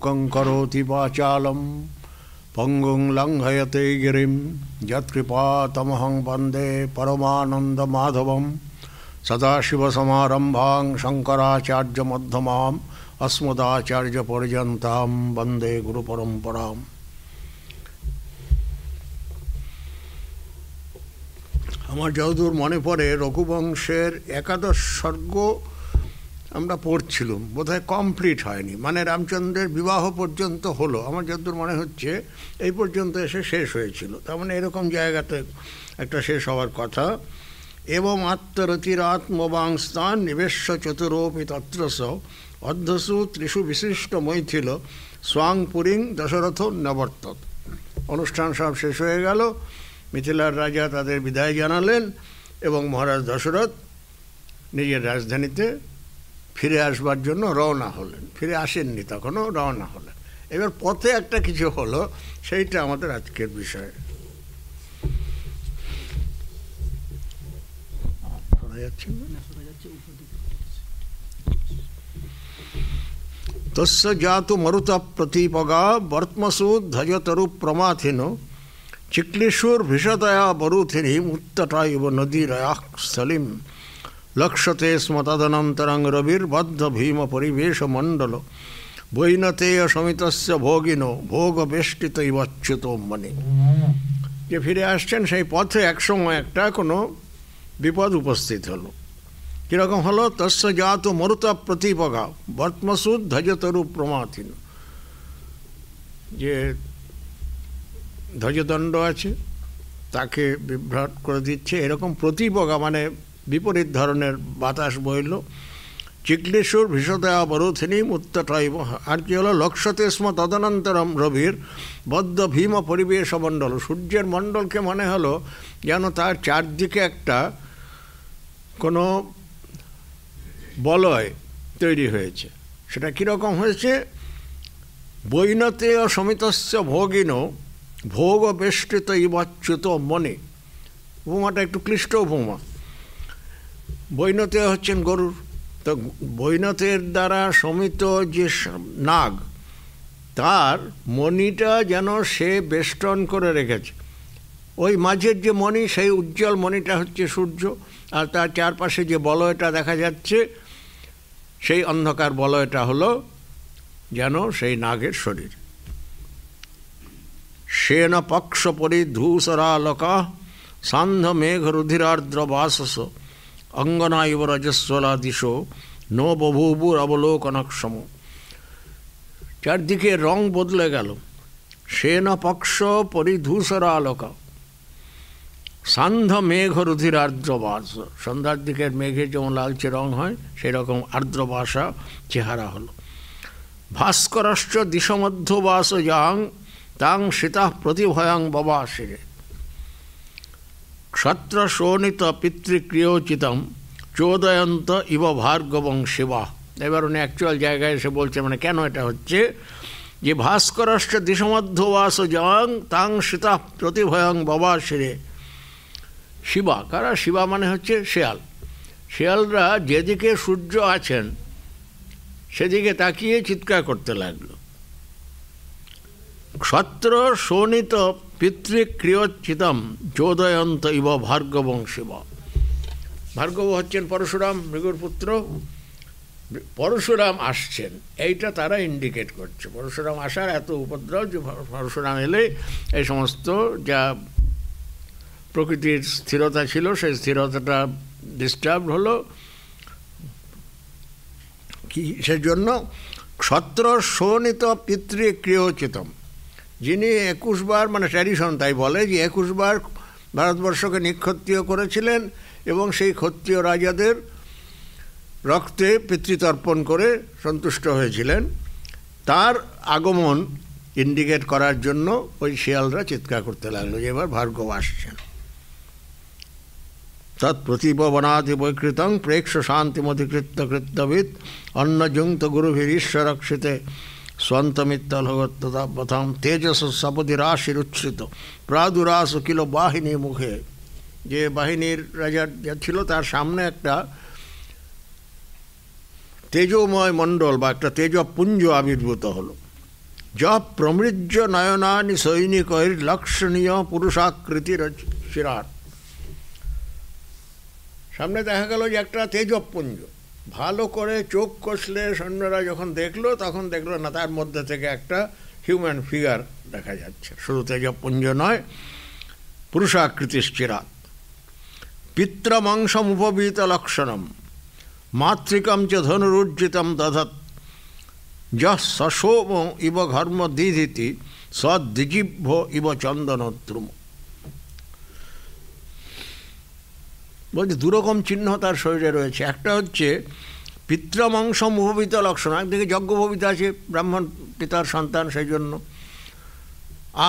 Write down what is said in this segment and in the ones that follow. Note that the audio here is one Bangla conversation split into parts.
मूकं करोति वाचालं पंगुं लंघयते गिरिं यत्कृपातमहं वन्दे परमानन्दमाधवं सदाशिवसमारम्भां शङ्कराचार्यमध्यमाम् अस्मदाचार्यपर्यन्तां वन्दे गुरुपरम्पराम्। আমার যতদূর মনে পড়ে রঘুবংশের একাদশ সর্গ আমরা পড়ছিলাম, বোধহয় কমপ্লিট হয়নি, মানে রামচন্দ্রের বিবাহ পর্যন্ত হলো, আমার যতদূর মনে হচ্ছে এই পর্যন্ত এসে শেষ হয়েছিল। তার মানে এরকম জায়গাতে একটা শেষ হওয়ার কথা। এবং আত্মরতিরাত্মবাংস্তান নিবেশ্য চতুরোপি তত্রস অর্ধসু ত্রিষু বিশিষ্ট মৈথিল স্বাং পুরীং দশরথ নবর্তত। অনুষ্ঠান সব শেষ হয়ে গেল, মিথিলার রাজা তাদের বিদায় জানালেন এবং মহারাজ দশরথ নিজের রাজধানীতে ফিরে আসবার জন্য রওনা হলেন। ফিরে আসেননি তখনও, রওনা হলেন। এবার পথে একটা কিছু হলো, সেইটা আমাদের আজকের বিষয়। তস্য জাতু মরুত প্রতিপগা বর্তমসু ধ্বজতরু প্রমাথিন চিক্লিশুর ভীষতয়া বরুথিনী উত্তটা ইব নদীরয়া স্থলিম লক্ষ্যতে স্ম তদনন্তরং রবির্বদ্ধ ভীম পরিবেশ মণ্ডল বৈনতেয় সমিতস্য ভোগিনো ভোগ বেষ্টিত ইবচ্যুত মনে। যে ফিরে আসছেন সেই পথে একসময় একটা কোনো বিপদ উপস্থিত হলো। কীরকম হলো? তস্য জাত মরুতা প্রতিপগা বর্তমসু ধ্বজতরু প্রমাথিন। যে ধ্বজদণ্ড আছে তাকে বিভ্রাট করে দিচ্ছে, এরকম প্রতিপগা মানে বিপরীত ধরনের বাতাস বইল। চিক্লিশুর ভীষদয়া বরুথিনী উত্তটাইব। আর কি হলো? লক্ষ্যতে স্ম তদনন্তরম রবির বদ্ধ ভীম পরিবেশ মণ্ডল। সূর্যের মণ্ডলকে মনে হলো যেন তার চারদিকে একটা কোনো বলয় তৈরি হয়েছে। সেটা কীরকম হয়েছে? বৈনতেয় সমিতস্য ভোগিনো ভোগ বেষ্টিত ইবচ্যুত মনে। উপমাটা একটু ক্লিষ্ট উপমা। বৈনতেয় হচ্ছেন গরুর, তো বৈনতের দ্বারা সমিত যে নাগ, তার মণিটা যেন সে বেষ্টন করে রেখেছে। ওই মাঝের যে মণি, সেই উজ্জ্বল মণিটা হচ্ছে সূর্য, আর তার চারপাশে যে বলয়টা দেখা যাচ্ছে, সেই অন্ধকার বলয়টা হলো যেন সেই নাগের শরীর। সেন পক্ষ পরিধূসরালোকা সান্ধ্য মেঘ রুধিরার্দ্র বাসস অঙ্গনা ইব রজস্বলা দিশো নো বভূবুর অবলোকনক্ষম। চারদিকে রং বদলে গেল। সেন পক্ষ পরিধূসরালোকা সান্ধ্য মেঘ রুধিরার্দ্র বাস। সন্ধ্যার দিকের মেঘের যেমন লালচে রং হয়, সেরকম আর্দ্রবাসা চেহারা হলো। ভাস্করশ্চ দিশমধ্যবাস যাং তাং সীতা প্রতিভয়াং ববাসিরে ক্ষত্র শোণিত পিতৃক্রিয়োচিতম চোদয়ন্ত ইব ভার্গবং শিবা। এবার উনি অ্যাকচুয়াল জায়গায় এসে বলছে, মানে কেন এটা হচ্ছে, যে ভাস্করশ্চ দিশমধ্যবাস যাং তাং সীতা প্রতিভয়াং ববাসিরে। শিবা কারা? শিবা মানে হচ্ছে শেয়াল। শেয়ালরা যেদিকে সূর্য আছেন সেদিকে তাকিয়ে চিৎকার করতে লাগলো। ক্ষত্র শোণিত পিতৃক্রিয়োচিতম চোদয়ন্ত ইব ভার্গবং শিব। ভার্গব হচ্ছেন পরশুরাম, ভৃগুর পুত্র। পরশুরাম আসছেন, এইটা তারা ইন্ডিকেট করছে। পরশুরাম আসার এত উপদ্রব যে পরশুরাম এলে এই সমস্ত যা প্রকৃতির স্থিরতা ছিল সেই স্থিরতাটা ডিস্টার্ব হলো। কি সেজন্য? ক্ষত্র শোণিত পিতৃক্রিয়োচিতম, যিনি 21 বার, মানে ট্র্যাডিশন তাই বলে যে 21 বার ভারতবর্ষকে নিক্ষত্রিয় করেছিলেন এবং সেই ক্ষত্রিয় রাজাদের রক্তে পিতৃতর্পণ করে সন্তুষ্ট হয়েছিলেন, তার আগমন ইন্ডিকেট করার জন্য ওই শিয়ালরা চিৎকার করতে লাগলো যে এবার ভার্গব আসছেন। তৎপ্রতিবনাদি বৈকৃতং প্রেক্ষ শান্তিমধিকৃত্য কৃত্যবিদ অন্নযুক্ত গুরুভিরীশ্বরক্ষিতে স্বন্তমিত্তলগত্তদাবতাম তেজস সপদিরাশিরুচ্ছ্রিত প্রাদুরাস কিল বাহিনী মুখে। যে বাহিনীর রাজা যা ছিল তার সামনে একটা তেজময় মণ্ডল বা একটা তেজপুঞ্জ আবির্ভূত হলো। য প্রমৃজ্য নয়নানি সৈনিকৈর লক্ষণীয় পুরুষাকৃতির চিরাট। সামনে দেখা গেল যে একটা তেজপুঞ্জ, ভালো করে চোখ কষলে সৈন্যরা যখন দেখলো তখন দেখলো না তার মধ্যে থেকে একটা হিউম্যান ফিগার দেখা যাচ্ছে। শুধু তেজপুঞ্জ নয়, পুরুষাকৃতির চিরাট। পিত্রমাংসম উপবীত লক্ষণম মাতৃকম চ ধনুরুজ্জিতম দধৎ যঃ সশোম ইব ঘর্ম দিধিতি সদ্দিজিভ্য ইব চন্দনদ্রুম। বলছে দুরকম চিহ্ন তার শরীরে রয়েছে। একটা হচ্ছে পিতৃমাংসম উপবীত লক্ষণ, একদিকে যজ্ঞোপবীত আছে, ব্রাহ্মণ পিতার সন্তান সেই জন্য।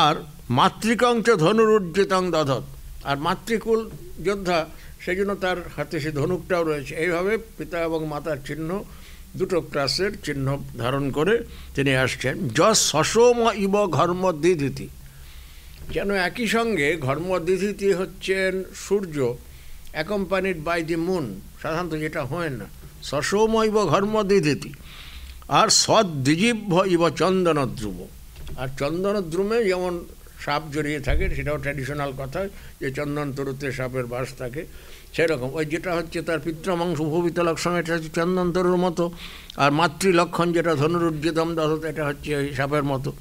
আর মাতৃকাংশ ধনুরুজ্জিতং দধৎ, আর মাতৃকুল যোদ্ধা সেই জন্য তার হাতে সে ধনুকটাও রয়েছে। এইভাবে পিতা এবং মাতার চিহ্ন, দুটো ক্লাসের চিহ্ন ধারণ করে তিনি আসছেন। যশ সসোম ইব ঘর্ম দিধিতি, যেন একই সঙ্গে ঘর্ম দিধিতি হচ্ছেন সূর্য অ্যাকম্পানিড বাই দি মুন, সাধারণত যেটা হয় না। সসোম ইব ঘর্ম দিধিতি। আর সদ্দিজিভ্য ইব চন্দনদ্রুম, আর চন্দনদ্রুমে যেমন সাপ জড়িয়ে থাকে, সেটাও ট্র্যাডিশনাল কথা যে চন্দন তরুতে সাপের বাস থাকে, সেরকম ওই যেটা হচ্ছে তার পিতৃমাংস উপবীত লক্ষণ, এটা হচ্ছে চন্দন তরুর মতো। আর মাতৃলক্ষণ যেটা ধনুরুজ্জিতম দধৎ, এটা হচ্ছে ওই সাপের মতো।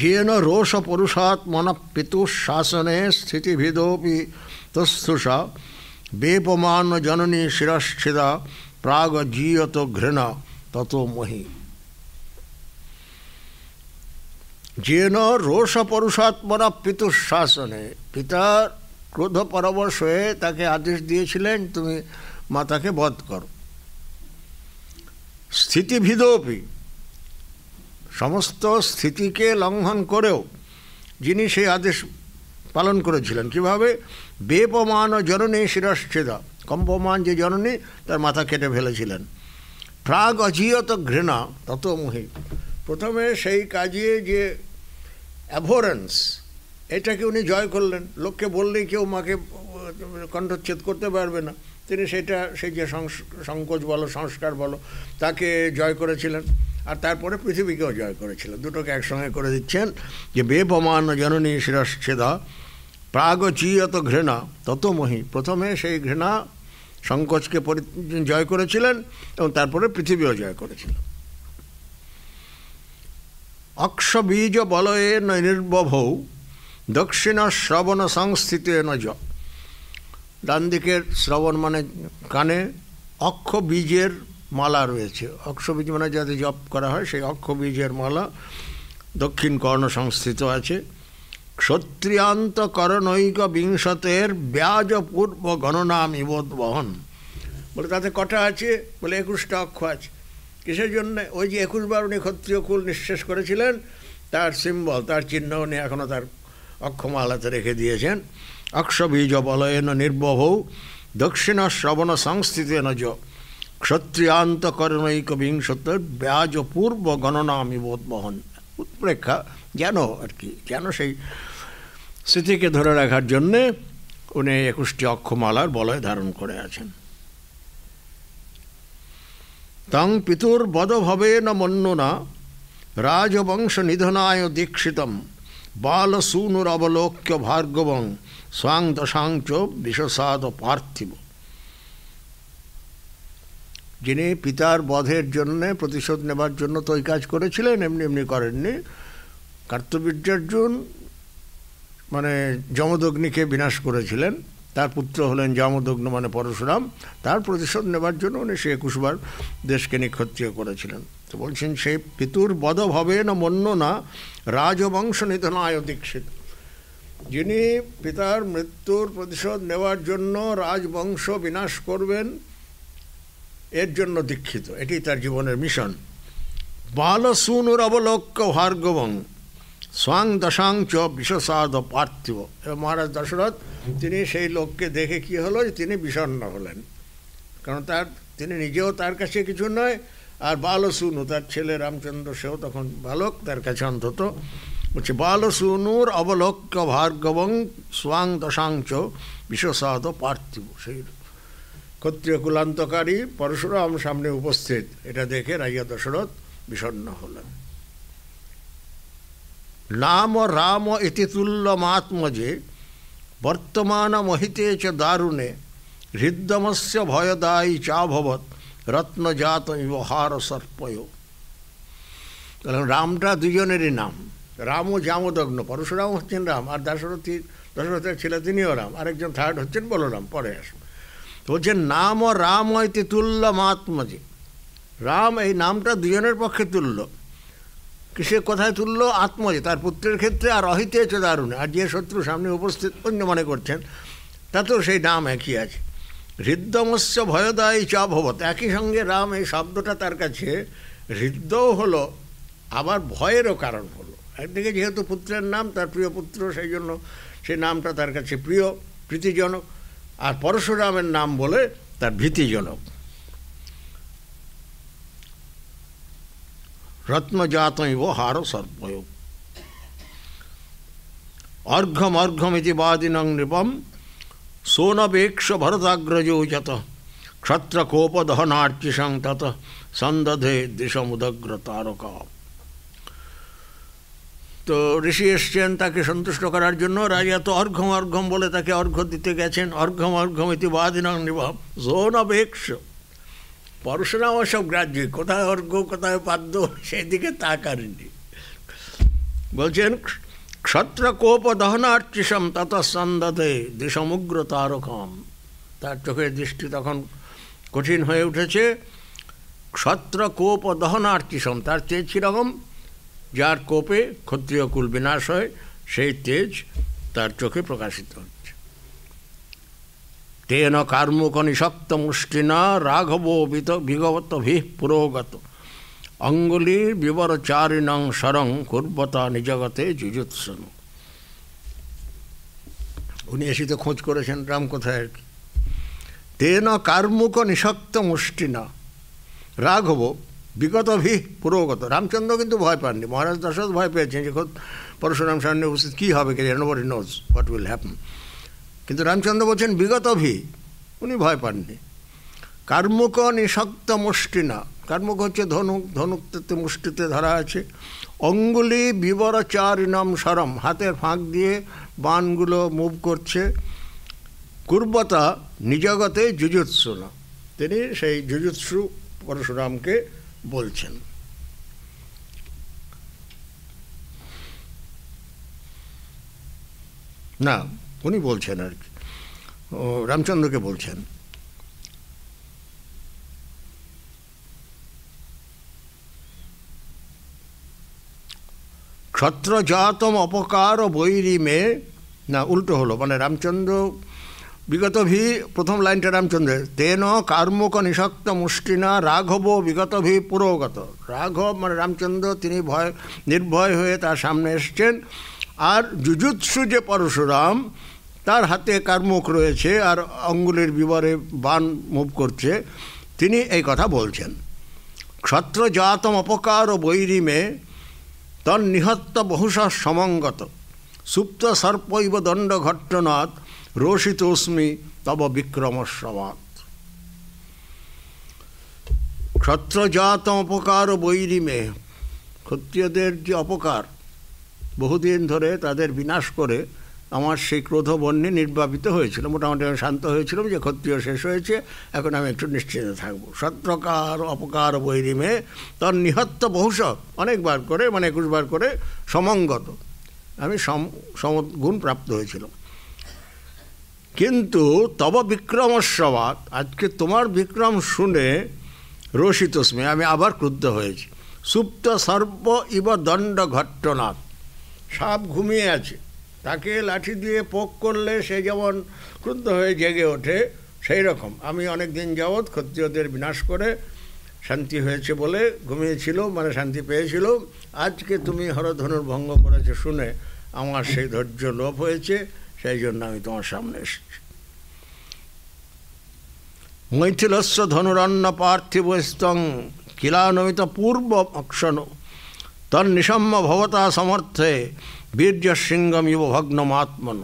যেন রোষ পুরুষাত্মন পিতুঃ শাসনে স্থিতিভিদোপি তস্থুষা বেপমান জননী শিরশ্ছিদা প্রাগ জীয়ত ঘৃণা তত মহি। যেন রোষ পুরুষাত্মনা পিতুঃ শাসনে, পিতার ক্রোধ পরবশ হয়ে তাকে আদেশ দিয়েছিলেন তুমি মাতাকে বধ করো। স্থিতিভিদোপি, সমস্ত স্থিতিকে লঙ্ঘন করেও যিনি সেই আদেশ পালন করেছিলেন। কীভাবে? বেপমান জননী শিরশ্ছেদা, কম্পমান যে জননী তার মাথা কেটে ফেলেছিলেন। প্রাগ অজিয়ত ঘৃণা তত মোহি, প্রথমে সেই কাজে যে অ্যাভোরেন্স, এটাকে উনি জয় করলেন। লোককে বললেই কেউ মাকে কণ্ঠচ্ছেদ করতে পারবে না, তিনি সেটা সেই যে সংকোচ বলো সংস্কার বলো তাকে জয় করেছিলেন। আর তারপরে পৃথিবীকেও জয় করেছিলেন। দুটোকে একসঙ্গে করে দিচ্ছেন যে বেপমান জননী শিরশ্ছেদা প্রাগচীয়ত ঘৃণা তত মহি, প্রথমে সেই ঘৃণা সংকোচকে জয় করেছিলেন এবং তারপরে পৃথিবীও জয় করেছিলেন। অক্ষবীজ বলয়ে নির্বভৌ দক্ষিণ শ্রবণ সংস্থিতে নজ, ডান দিকের শ্রবণ মানে কানে অক্ষ বীজের মালা রয়েছে। অক্ষ বীজ মানে যাতে জপ করা হয়, সেই অক্ষ বীজের মালা দক্ষিণ কর্ণ সংস্থিত আছে। ক্ষত্রিয়ান্ত করণৈক বিংশতের ব্যাজ পূর্ব গণনাম ইবোদ্বহন, বলে তাতে কটা আছে? বলে 21টা অক্ষ আছে। কিসের জন্য? ওই যে 21 বার উনি ক্ষত্রিয় কুল নিঃশেষ করেছিলেন, তার সিম্বল, তার চিহ্ন উনি এখনও তার অক্ষমালাতে রেখে দিয়েছেন। অক্ষবীজ বলয়েন নির্বভৌ দক্ষিণ শ্রবণ সংস্থিতেন য ক্ষত্রিয়ান্ত করণৈক বিংশতের ব্যাজ পূর্ব গণনাম ইবোদ্বহন। উৎপ্রেক্ষা যেন আর কি, যেন সেই স্মৃতিকে ধরে রাখার জন্যে উনি 21টি অক্ষমালার বলয় ধারণ করে আছেন। তং পিতুর বদভবেন মন্যুনা রাজবংশ নিধনায় দীক্ষিতম বালসূনুর অবলোক্য ভার্গবং স্বাং দশাংচ বিশ্বসাদ পার্থিব। যিনি পিতার বধের জন্যে প্রতিশোধ নেবার জন্য তো ওই কাজ করেছিলেন, এমনি এমনি করেননি। কার্তবীর্যার্জুন মানে যমদগ্নিকে বিনাশ করেছিলেন, তার পুত্র হলেন যমদগ্ন মানে পরশুরাম, তার প্রতিশোধ নেবার জন্য উনি সে 21 বার দেশকে নিক্ষত্রিয় করেছিলেন। তো বলছেন সেই পিতুর বদভবে না মন্য না রাজবংশ নিধনায় দীক্ষিত, যিনি পিতার মৃত্যুর প্রতিশোধ নেওয়ার জন্য রাজবংশ বিনাশ করবেন এর জন্য দীক্ষিত, এটি তার জীবনের মিশন। বালসূনুর অবলোক্য ভার্গবং স্বাং দশাংচ বিশ্বসাদ পার্থিব। এবং মহারাজ দশরথ তিনি সেই লোককে দেখে কি হলো, তিনি বিষণ্ণ হলেন, কারণ তিনি নিজেও তার কাছে কিছু নয়, আর বালসূনু তার ছেলে রামচন্দ্র সেও তখন বালক, তার কাছে অন্তত। বলছে বালসূনুর অবলোক্য ভার্গবং স্বাং দশাংচ বিশ্বসাদ পার্থিব। সেই ক্ষত্রিয় কুলান্তকারী পরশুরাম সামনে উপস্থিত, এটা দেখে রাজা দশরথ বিষণ্ণ হলেন। নাম রাম ইতি তুল্যমাত্মজে বর্তমান মহিতে চ দারুণে হৃদ্যমস্য ভয়দায়ী চাভবৎ রত্নজাত ব্যবহার সর্পয়। তাহলে রামটা দুজনেরই নাম, রাম ও জামদগ্ন। পরশুরাম হচ্ছেন রাম, আর দশরথের ছেলে তিনিও রাম, আরেকজন থার্ড হচ্ছেন বলরাম, পরে আসুন। তো বলছেন নাম ও রাম ইতি তুল্যমাত্মজে, রাম এই নামটা দুজনের পক্ষে তুল্য। কিসে কোথায় তুল্য? আত্মজে, তার পুত্রের ক্ষেত্রে, আর অহিতে চ দারুণে, আর যে শত্রু সামনে উপস্থিত অন্য মনে করছেন তাতেও সেই নাম একই আছে। হৃদ্যমস্য ভয়দায়ী চাভবৎ, একই সঙ্গে রাম এই শব্দটা তার কাছে হৃদ্যও হলো আবার ভয়েরও কারণ হলো। একদিকে যেহেতু পুত্রের নাম, তার প্রিয় পুত্র, সেই জন্য সেই নামটা তার কাছে প্রিয়, প্রীতিজনক, আর পরশুরামের নাম বলে তার ভীতিজনক। রত্নজাত ব্যবহার সর্পয়। অর্ঘ্যম অর্ঘ্যমিতি বাদিনং নৃপম সোনবেক্ষ ভরতাগ্রজো যত ক্ষত্রকোপদহনার্চিসং তত সন্দধে দিশমুদগ্র তারকা। তো ঋষি এসছেন তাকে সন্তুষ্ট করার জন্য, রাজা তো অর্ঘ্যম অর্ঘ্যম বলে তাকে অর্ঘ্য দিতে গেছেন। অর্ঘ্যম অর্ঘ্যমিতি বাদিনং নৃপম সোনবেক্ষ, পরশুরাম সব গ্রাহ্য, কোথায় অর্ঘ্য কোথায় পাদ্য সেই দিকে তাকাননি। বলছেন ক্ষত্রকোপ দহনার্চিসম তত সন্দধে দিশমুগ্র তারকম, তার চোখের দৃষ্টি তখন কঠিন হয়ে উঠেছে। ক্ষত্রকোপ দহনার্চিসম, তার তেজ কীরকম? যার কোপে ক্ষত্রিয় কুল বিনাশ হয়, সেই তেজ তার চোখে প্রকাশিত হচ্ছে। তেন কার্মুক নিশক্ত মুষ্টিনা রাঘব বিগত ভি পুরোগত অঙ্গুলির বিবরচারিণং শরং কুর্বতা নিজগতে যুজুৎসন। উনি এসে তো খোঁজ করেছেন রাম কোথায় আর কি। তেন কার্মুক নিশক্ত মুষ্টিনা রাঘব বিগত ভি পুরোগত। রামচন্দ্র কিন্তু ভয় পাননি, মহারাজ দশরথ ভয় পেয়েছেন যে পরশুরাম সামনে উপস্থিত কী হবে, কে nobody knows what will happen. কিন্তু রামচন্দ্র বলছেন বিগত ভি, উনি ভয় পাননি। কার্মুক নিশক্ত মুষ্টিনা, কার্মুক হচ্ছে ধনুক, ধনুকতে মুষ্টিতে ধরা আছে। অঙ্গুলি বিবরচারিণম সরম, হাতের ফাঁক দিয়ে বাণগুলো মুভ করছে। কুর্বতা নিজগতে যুজুৎসুনা, তিনি সেই যুজুৎসু পরশুরামকে বলছেন। না, উনি বলছেন আর কি, রামচন্দ্রকে বলছেন। ক্ষত্রজাতম অপকার বৈরী মে, না উল্টো হলো, মানে রামচন্দ্র বিগত ভি, প্রথম লাইনটা রামচন্দ্রের। তেন কার্মুক নিশক্ত মুষ্টিনা রাঘব বিগত ভি পুরোগত। রাঘব মানে রামচন্দ্র, তিনি নির্ভয় হয়ে তার সামনে এসছেন। আর যুজুৎসু যে পরশুরাম, তার হাতে কার্মুক রয়েছে আর অঙ্গুলির বিবরে বাণ মুভ করছে, তিনি এই কথা বলছেন। ক্ষত্রজাতম অপকার বৈরী মে তন্নিহত্ত বহুশ সমঙ্গত সুপ্ত সর্পৈব দণ্ড ঘট্টনাথ রোষিতোস্মি তব বিক্রমস্বমাৎ। ক্ষত্রজাত অপকার বৈরী মে, ক্ষত্রিয়দের যে অপকার, বহুদিন ধরে তাদের বিনাশ করে আমার সেই ক্রোধবন্যে নির্বাপিত হয়েছিল। মোটামুটি আমি শান্ত হয়েছিলাম যে ক্ষত্রিয় শেষ হয়েছে, এখন আমি একটু নিশ্চিন্ত থাকবো। শত্রকার অপকার বৈরিমে তর নিহত্ত বহুশ, অনেকবার করে, মানে 21 বার করে, সমঙ্গত, আমি সমগুণ প্রাপ্ত হয়েছিল। কিন্তু তব বিক্রমস্ববাদ, আজকে তোমার বিক্রম শুনে রোষিতস্মি, আমি আবার ক্রুদ্ধ হয়েছি। সুপ্ত সর্প ইব দণ্ড ঘট্টনাথ, সাপ ঘুমিয়ে আছে, তাকে লাঠি দিয়ে পোক করলে সে যেমন ক্রুদ্ধ হয়ে জেগে ওঠে, সেই রকম আমি অনেক দিন যাবৎ ক্ষত্রিয়দের বিনাশ করে শান্তি হয়েছে বলে ঘুমিয়েছিল, মানে শান্তি পেয়েছিল। আজকে তুমি হরধনুর ভঙ্গ করেছে শুনে আমার সেই ধৈর্য লোপ হয়েছে, সেই জন্য আমি তোমার সামনে এসেছি। মৈথিলস্য ধনুরন্ন পার্থিব স্তং কিলানমিত পূর্ব অক্ষণ তন্নিসম্য ভবতা সমর্থে বীর্য সিংহম ইব ভগ্নমাত্মন।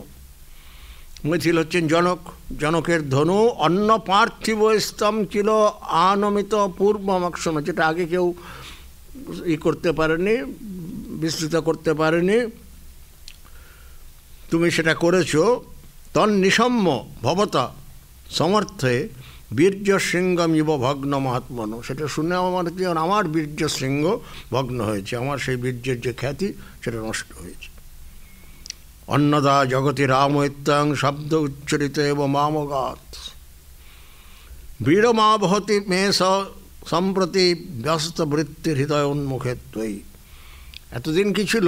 মৈথিল হচ্ছেন জনক, জনকের ধনু অন্ন পার্থিব স্তম কিল আনমিত পূর্ব অক্ষণ, যেটা আগে কেউ করতে পারেনি, বিস্তৃত করতে পারেনি, তুমি সেটা করেছো। তন্নিসম্য ভবতা সমর্থে বীর্য শৃঙ্গমিব ভগ্ন মহাত্মন। সেটা শুনে আমার বীর্য শৃঙ্গ ভগ্ন হয়েছে, আমার সেই বীর্যের যে খ্যাতি সেটা নষ্ট হয়েছে। অন্নদা জগতি রামৈত্যাং শব্দ উচ্চরিত এব মামগাত বীরমাবহতি মে সম্প্রতি ব্যস্ত বৃত্তির হৃদয় উন্মুখে ত্বয়ি। এতদিন কি ছিল,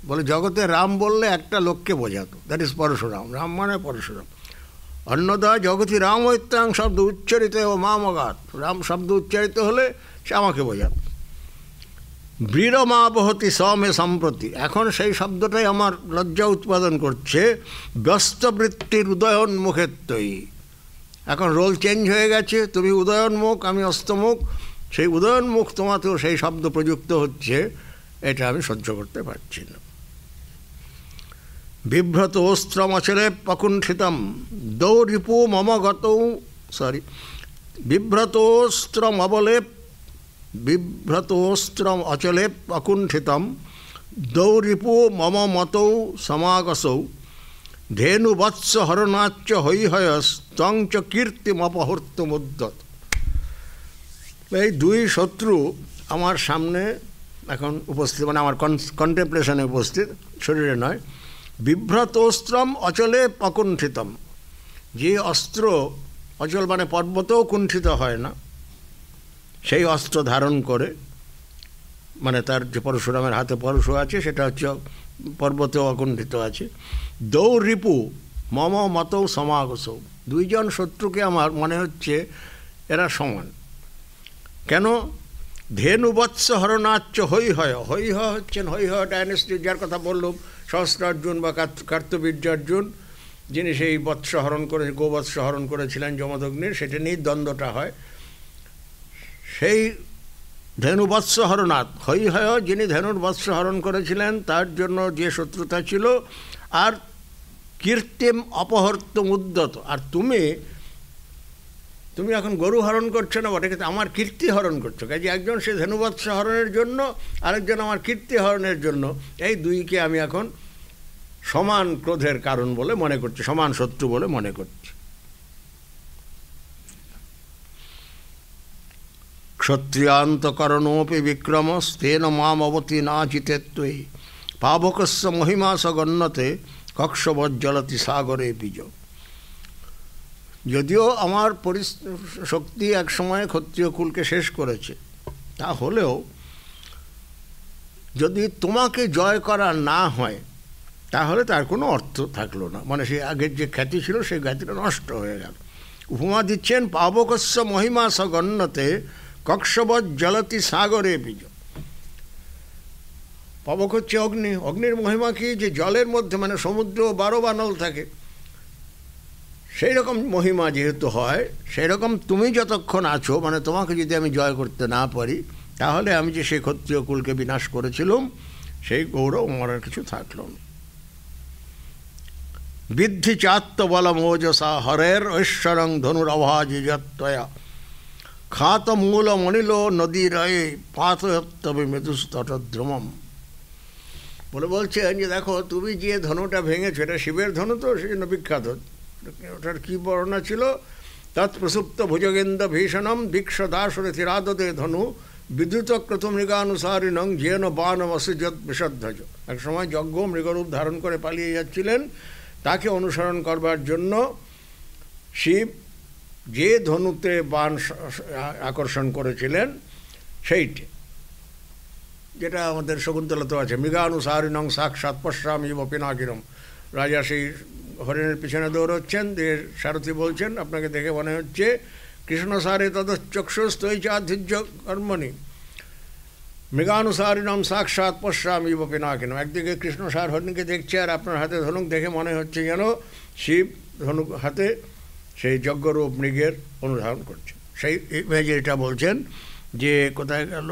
বলে জগতে রাম বললে একটা লোককে বোঝাতো, দ্যাট ইজ পরশুরাম, রাম মানে পরশুরাম। অন্নদা জগতি রামৈত্যাং শব্দ উচ্চারিত ও মামগাত, রাম শব্দ উচ্চারিত হলে সে আমাকে বোঝাতো। বীরমাবহতি সমে সম্প্রতি, এখন সেই শব্দটাই আমার লজ্জা উৎপাদন করছে। ব্যস্ত বৃত্তির উদয়োন্মুখে ত্বয়ি, এখন রোল চেঞ্জ হয়ে গেছে, তুমি উদয়োন্মুখ, আমি অস্তমুখ, সেই উদয়োন্মুখ তোমাতেও সেই শব্দ প্রযুক্ত হচ্ছে, এটা আমি সহ্য করতে পারছি না। বিভ্রত অস্ত্রম অচলে প্রকুণ্ঠিতম দৌরিপু মম গত বিভ্রতোস্ত্রম অচলে প্রকুণ্ঠিতম দৌরিপু মম মতৌ সমাগসৌ ধেনুবৎস হরণাচ্চ হৈহয়স্তং চ কীর্তিমপহর্তুমুদ্যত। এই দুই শত্রু আমার সামনে এখন উপস্থিত, মানে আমার কন্টেম্পলেশনে উপস্থিত, শরীরে নয়। বিভ্রতোস্ত্রম অচলে প্রকুণ্ঠিতম, যে অস্ত্র অচল মানে পর্বতেও কুণ্ঠিত হয় না, সেই অস্ত্র ধারণ করে, মানে তার যে পরশুরামের হাতে পরশু আছে সেটা হচ্ছে পর্বতেও অকুণ্ঠিত আছে। দৌরিপু মম মতৌ সমাগসৌ, দুইজন শত্রুকে আমার মনে হচ্ছে এরা সমান। কেন? ধেনুবৎস হরণাচ্চ হৈহয়, হৈহয় হচ্ছেন হৈহয় ডায়নেস্টি, যার কথা বললাম, সহস্রার্জুন বা কার্তবীর্যার্জুন, যিনি সেই বৎস হরণ করে, গোবৎস হরণ করেছিলেন যমদগ্নির, সেটা নিয়ে দ্বন্দ্বটা হয়। সেই ধেনুবৎস হরণাথ হৈহয়, যিনি ধেনুর বৎস হরণ করেছিলেন, তার জন্য যে শত্রুতা ছিল। আর কীর্তিম অপহর্তুম উদ্যত, আর তুমি এখন গরু হরণ করছো না বটে, কিন্তু আমার কীর্তি হরণ করছো। কাজে একজন সে ধেনুবৎস হরণের জন্য, আরেকজন আমার কীর্তি হরণের জন্য, এই দুইকে আমি এখন সমান ক্রোধের কারণ বলে মনে করছি, সমান শত্রু বলে মনে করছি। ক্ষত্রিয়ান্তকরণোপি বিক্রম স্তেন মাম অবতি নাচিতে ত্বয়ি পাবকস্য মহিমা সগণ্যতে কক্ষবজ্জলতি সাগরে বীজ। যদিও আমার শক্তি একসময় ক্ষত্রিয় কুলকে শেষ করেছে, তা হলেও যদি তোমাকে জয় করা না হয় তাহলে তার কোনো অর্থ থাকলো না, মানে সেই আগের যে খ্যাতি ছিল সেই খ্যাতিটা নষ্ট হয়ে গেল। উপমা দিচ্ছেন পাবকস্য মহিমা সগণ্যতে কক্ষবজ্জলতি সাগরে বীজ। পাবক হচ্ছে অগ্নি, অগ্নির মহিমা কি, যে জলের মধ্যে, মানে সমুদ্র 12 বানল থাকে, সেই রকম মহিমা যেহেতু হয়, সেই রকম তুমি যতক্ষণ আছো, মানে তোমাকে যদি আমি জয় করতে না পারি, তাহলে আমি যে সেই ক্ষত্রিয় কুলকে বিনাশ করেছিলাম সেই গৌরব আমার কিছু থাকলো না। বিদ্ধি চাত্তবলম ওজসা হরের ঐশ্বরং ধনুরভাজিজত্বয়া খাত মূল মনিল নদী রয়ে পাতবে মৃদুস্তটদ্রুমম। বলছেন যে দেখো, তুমি যে ধনুটা ভেঙেছো, এটা শিবের ধনু, তো সেই জন্য বিখ্যাত। ওটার কী বর্ণনা ছিল? তৎপ্রসুপ্ত ভুজগেন্দ্র ভীষণম দীক্ষ দাসরথিরাদদে ধনু বিদ্যুৎ ক্রত মৃগানুসারিণং যেন বানমসিজত বিশদ্ধজ। এক সময় যজ্ঞ মৃগরূপ ধারণ করে পালিয়ে যাচ্ছিলেন, তাকে অনুসরণ করবার জন্য শিব যে ধনুতে বাণ আকর্ষণ করেছিলেন সেইটি, যেটা আমাদের শকুন্তলাতে আছে, মৃগানুসারিণং সাক্ষাৎ পশ্যামি পিনাকিরম। রাজা সেই হরিণের পিছনে দৌড়চ্ছেন, সারথি বলছেন, আপনাকে দেখে মনে হচ্ছে কৃষ্ণসারে তদচক্ষুস্তৈ চাধির্য কর্মণি মৃগানুসারিণম সাক্ষাৎ পশ্যামি পিনাকিরম। একদিকে কৃষ্ণসার হরিণকে দেখছে, আর আপনার হাতে ধনুক দেখে মনে হচ্ছে যেন শিব ধনুক হাতে সেই যজ্ঞরূপ মৃগের অনুধারণ করছে। সেই ইমেজে এটা বলছেন যে, কোথায় গেল,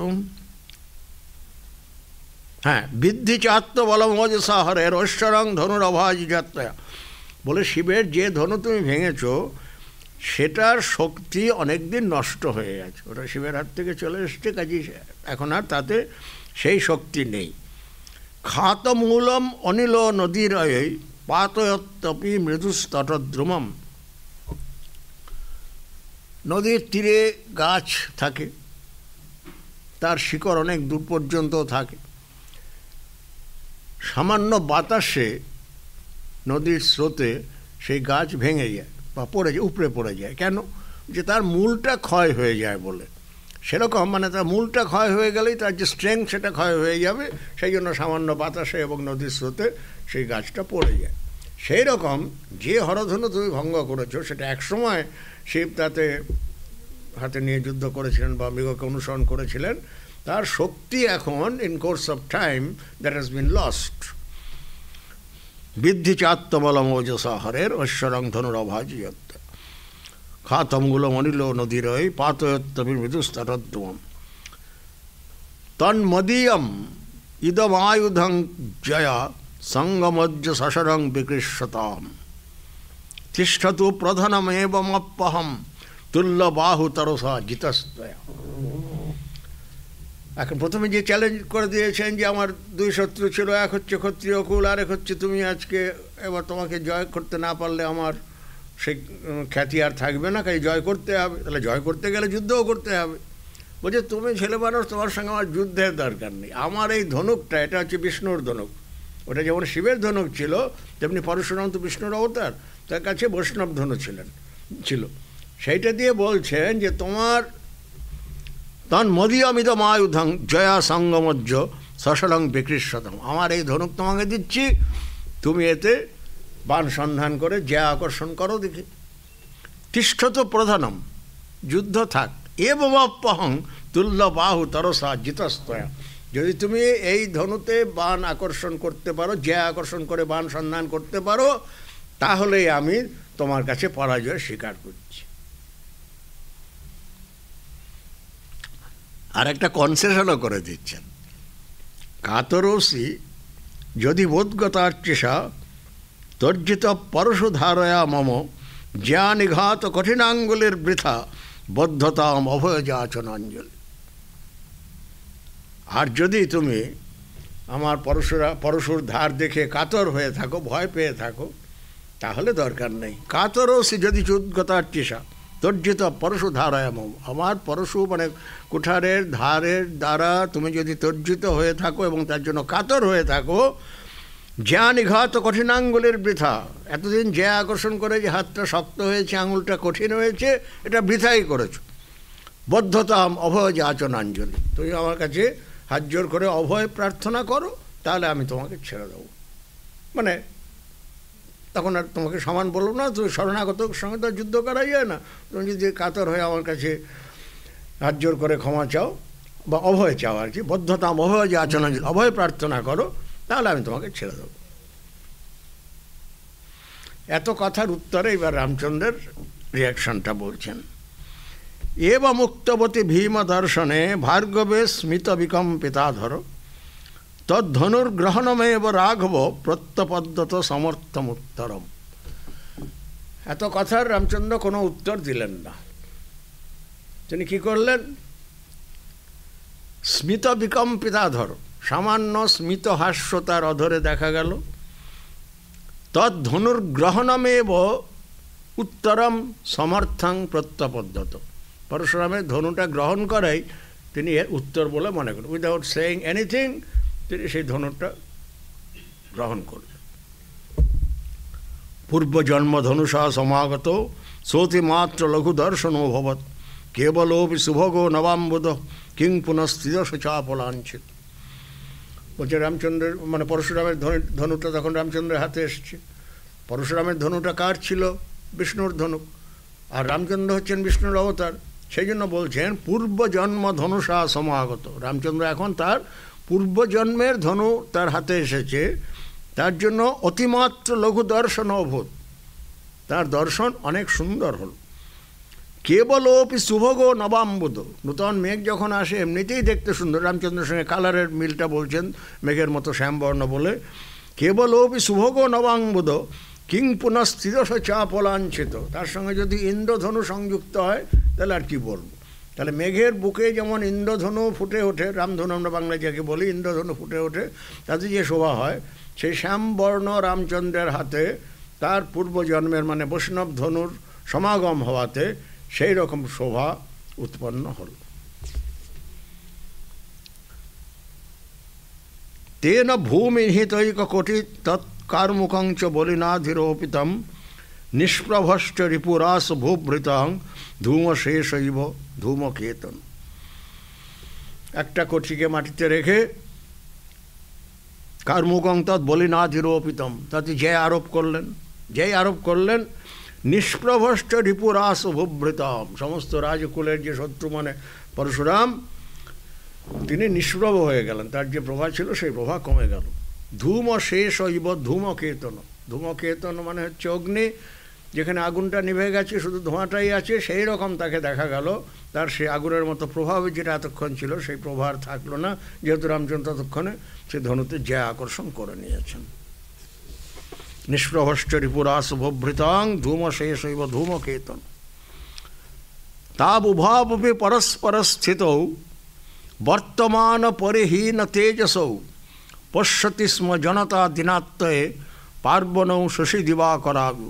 হ্যাঁ, বিদ্ধি চাত্তবলম ওজসা হরের ঐশ্বরং ধনুরভাজিজত্বয়া। বলে শিবের যে ধনু তুমি ভেঙেছ, সেটার শক্তি অনেক দিন নষ্ট হয়ে গেছে, ওটা শিবের হাত থেকে চলে এসছে, কাজে এখন আর তাতে সেই শক্তি নেই। খাতমূলম অনিল নদীরয়ে পাতয়ত্যপি মৃদুস্তটদ্রুমম। নদীর তীরে গাছ থাকে, তার শিকড় অনেক দূর পর্যন্ত থাকে, সামান্য বাতাসে নদীর স্রোতে সেই গাছ ভেঙে যায় বা পড়ে যায়, উপড়ে পড়ে যায়। কেন? যে তার মূলটা ক্ষয় হয়ে যায় বলে। সেরকম মানে তার মূলটা ক্ষয় হয়ে গেলেই তার যে স্ট্রেংথ সেটা ক্ষয় হয়ে যাবে, সেই জন্য সামান্য বাতাসে এবং নদীর স্রোতে সেই গাছটা পড়ে যায়। সেই রকম যে হরধনু তুমি ভঙ্গ করেছো, সেটা একসময় শিব তাতে হাতে নিয়ে যুদ্ধ করেছিলেন বা মৃগকে অনুসরণ করেছিলেন, তার শক্তি এখন in course of time that has been lost. বৃদ্ধি চাত্মবলম ওজসা হরের ঐশ্বরং ধনুর অভাজিয়ত খাতমগুলো মনিল নদীরয় পাতয়ত্তমি মৃদুস্তরদ্রুমম তন্মদীয়ম ইদমায়ুধং জয়া সঙ্গমজ্জ সশরং বিকৃষ্যতাম তিষ্ঠতু প্রধানমেবমপ্যহম তুল্যবাহু তরসা জিতস্তয়া। এখন প্রথমে যে চ্যালেঞ্জ করে দিয়েছেন যে আমার দুই শত্রু ছিল, এক হচ্ছে ক্ষত্রিয় কুল, আর এক হচ্ছে তুমি, আজকে এবার তোমাকে জয় করতে না পারলে আমার সেই খ্যাতি আর থাকবে না, কাজে জয় করতে হবে। তাহলে জয় করতে গেলে যুদ্ধও করতে হবে। বলছে তুমি ছেলে মানুষ, তোমার সঙ্গে আমার যুদ্ধের দরকার নেই, আমার এই ধনুকটা, এটা হচ্ছে বিষ্ণুর ধনুক। ওটা যেমন শিবের ধনুক ছিল, তেমনি পরশুরাম তো বিষ্ণুর অবতার, তার কাছে বৈষ্ণব ধনু ছিল। সেইটা দিয়ে বলছেন যে তোমার তন্মদীয়মিদমায়ুধং জয়া সঙ্গমজ্জ সশলং বিকৃষ্যতম, আমার এই ধনুক তোমাকে দিচ্ছি, তুমি এতে বাণ সন্ধান করে যে আকর্ষণ করো দেখি। তিষ্ঠত প্রধানম, যুদ্ধ থাক, এবমপ্যহং তুল্যবাহু তরসা জিতস্তয়া। যদি তুমি এই ধনুতে বাণ আকর্ষণ করতে পারো, যে আকর্ষণ করে বাণ সন্ধান করতে পারো, তাহলেই আমি তোমার কাছে পরাজয় স্বীকার করছি। আর একটা কনসেশনও করে দিচ্ছেন, কাতরসি যদি বোধগতার্চিষা তর্জিত পরশুধারয়া মম জ্ঞা নিঘাত কঠিনাঙ্গুলির বৃথা বদ্ধতাম অভয়যাচনাঞ্জলি। আর যদি তুমি আমার পরশুর ধার দেখে কাতর হয়ে থাকো, ভয় পেয়ে থাকো, তাহলে দরকার নেই। কাতরসি যদি চুদ্গতার্চিষা তর্জিত পরশু ধারায় মম, আমার পরশু মানে কুঠারের ধারের দ্বারা তুমি যদি তর্জিত হয়ে থাকো এবং তার জন্য কাতর হয়ে থাকো, জ্ঞা নিঘাত কঠিনাঙ্গুলের বৃথা, এতদিন যে আকর্ষণ করে যে হাতটা শক্ত হয়েছে, আঙুলটা কঠিন হয়েছে, এটা বৃথাই করেছো। বদ্ধতাম অভয় যাচনাঞ্জলি, তুমি আমার কাছে হাত জোর করে অভয় প্রার্থনা করো, তাহলে আমি তোমাকে ছেড়ে দেবো। মানে তখন আর তোমাকে সমান বলবো না, তুমি শরণাগত সঙ্গে তো যুদ্ধ করা যায় না। তুমি যদি কাতর হয়ে আমার কাছে হাত জোর করে ক্ষমা চাও বা অভয় চাও আর কি, বদ্ধতাম অভয় যাচনাঞ্জলি, অভয় প্রার্থনা করো, তাহলে আমি তোমাকে ছেড়ে দেবো। এত কথার উত্তরে এবার রামচন্দ্রের রিয়াকশনটা বলছেন। এব মুক্তবতী ভীম দর্শনে ভার্গবে স্মিত বিকম্পিতাধর তদ্ধনুর্গ্রহণমেব রাঘব প্রত্যপদ্যত সমর্থমুত্তরম। এত কথার রামচন্দ্র কোনো উত্তর দিলেন না। তিনি কি করলেন? স্মিত বিকম্পিতাধর, সামান্য স্মিত হাস্য তার অধরে দেখা গেল। তদ্ধনুর্গ্রহণমেব উত্তরম সমর্থং প্রত্যপদ্যত, পরশুরামের ধনুটা গ্রহণ করাই তিনি এর উত্তর বলে মনে করেন। উইদাউট সেইং এনিথিং তিনি সেই ধনুটা গ্রহণ করলেন। পূর্বজন্ম ধনুষা সমাগত সৌতিমাত্র লঘু দর্শনো ভবৎ কেবলোপি শুভগো নবাম্বুদ কিং পুনঃস্থিরস চাপলাঞ্ছিত। বলছে রামচন্দ্রের মানে পরশুরামের ধনুটা তখন রামচন্দ্রের হাতে এসছে। পরশুরামের ধনুটা কার ছিল? বিষ্ণুর ধনুক, আর রামচন্দ্র হচ্ছেন বিষ্ণুর অবতার। সেই জন্য বলছেন পূর্বজন্ম ধনুষা সমাগত, রামচন্দ্র এখন তার পূর্বজন্মের ধনু তার হাতে এসেছে, তার জন্য অতিমাত্র লঘু দর্শন অভূত, তার দর্শন অনেক সুন্দর হল। কেবলোপি শুভগ নবাম্বুদ, নূতন মেঘ যখন আসে এমনিতেই দেখতে সুন্দর। রামচন্দ্রের সঙ্গে কালারের মিলটা বলছেন, মেঘের মতো শ্যামবর্ণ বলে। কেবলোপি শুভগ নবাম্বুদ কিং পুনঃস্থিরস চাপলাঞ্ছিত, তার সঙ্গে যদি ইন্দ্রধনু সংযুক্ত হয় তাহলে আর কি বলবো। তাহলে মেঘের বুকে যেমন ইন্দ্রধনু ফুটে ওঠে, রামধনু আমরা বাংলায় যাকে বলি, ইন্দ্রধনু ফুটে ওঠে, তাতে যে শোভা হয়, সেই শ্যামবর্ণ রামচন্দ্রের হাতে তার পূর্বজন্মের মানে বৈষ্ণব ধনুর সমাগম হওয়াতে সেই রকম শোভা উৎপন্ন হল। তেন ভূমিহিতৈক কোটি তৎকার্মুকং চ বলিনাধিরোপিতম নিষ্প্রভশ্চ রিপুরাস ভূভৃতং ধূমশেষৈব ধূমকেতন। একটা কোটিকে মাটিতে রেখে কার্মুকং তৎ বলিনাধিরোপিতম, তাতে জয় আরোপ করলেন নিষ্প্রভশ্চ রিপুরাস ভূভৃতম, সমস্ত রাজকুলের যে শত্রু মানে পরশুরাম, তিনি নিষ্প্রভ হয়ে গেলেন, তার যে প্রভা ছিল সেই প্রভা কমে গেল। ধূমশেষৈব ধূমকেতন, ধূমকেতন মানে হচ্ছে অগ্নি, যেখানে আগুনটা নিভে গেছে শুধু ধোঁয়াটাই আছে, সেই রকম তাকে দেখা গেল। তার সেই আগুনের মতো প্রভাব যেটা এতক্ষণ ছিল সেই প্রভাব আর থাকলো না, যেহেতু রামচন্দ্র ততক্ষণে সে ধনুতে জয় আকর্ষণ করে নিয়েছেন। নিষ্প্রভশ্চ রিপুরাস ভূভৃতং ধূমশেষৈব ধূমকেতন। তাবুভাবপি পরস্পর স্থিতৌ বর্তমান পরিহীন তেজসৌ পশ্যতি স্ম জনতা দিনাত্ময়ে পার্বণৌ শশী দিবাকরাবু।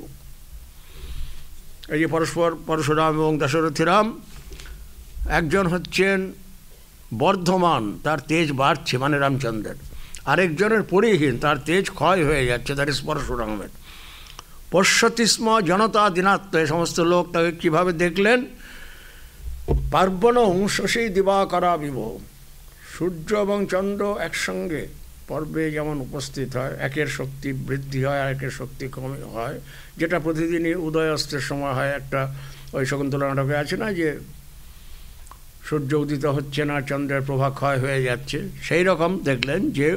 এই যে পরশুরাম এবং দশরথীরাম, একজন হচ্ছেন বর্ধমান, তার তেজ বাড়ছে মানে রামচন্দ্রের, আরেকজনের পরিহীন, তার তেজ ক্ষয় হয়ে যাচ্ছে, দ্যাট ইজ পরশুরামের। পশ্যতি স্ম জনতা দিনাত্ময়ে, সমস্ত লোক তাকে কীভাবে দেখলেন, পার্বণৌ শশী দিবাকরাবিব, সূর্য এবং চন্দ্র একসঙ্গে পর্বে যেমন উপস্থিত হয়, একের শক্তি বৃদ্ধি হয় আর একের শক্তি কমে হয়, যেটা প্রতিদিনই উদয় অস্তের সময় হয়। একটা ওই শকুন্তলা নাটকে আছে না, যে সূর্য উদিত হচ্ছে না, চন্দ্রের প্রভা ক্ষয় হয়ে যাচ্ছে, সেই রকম দেখলেন যে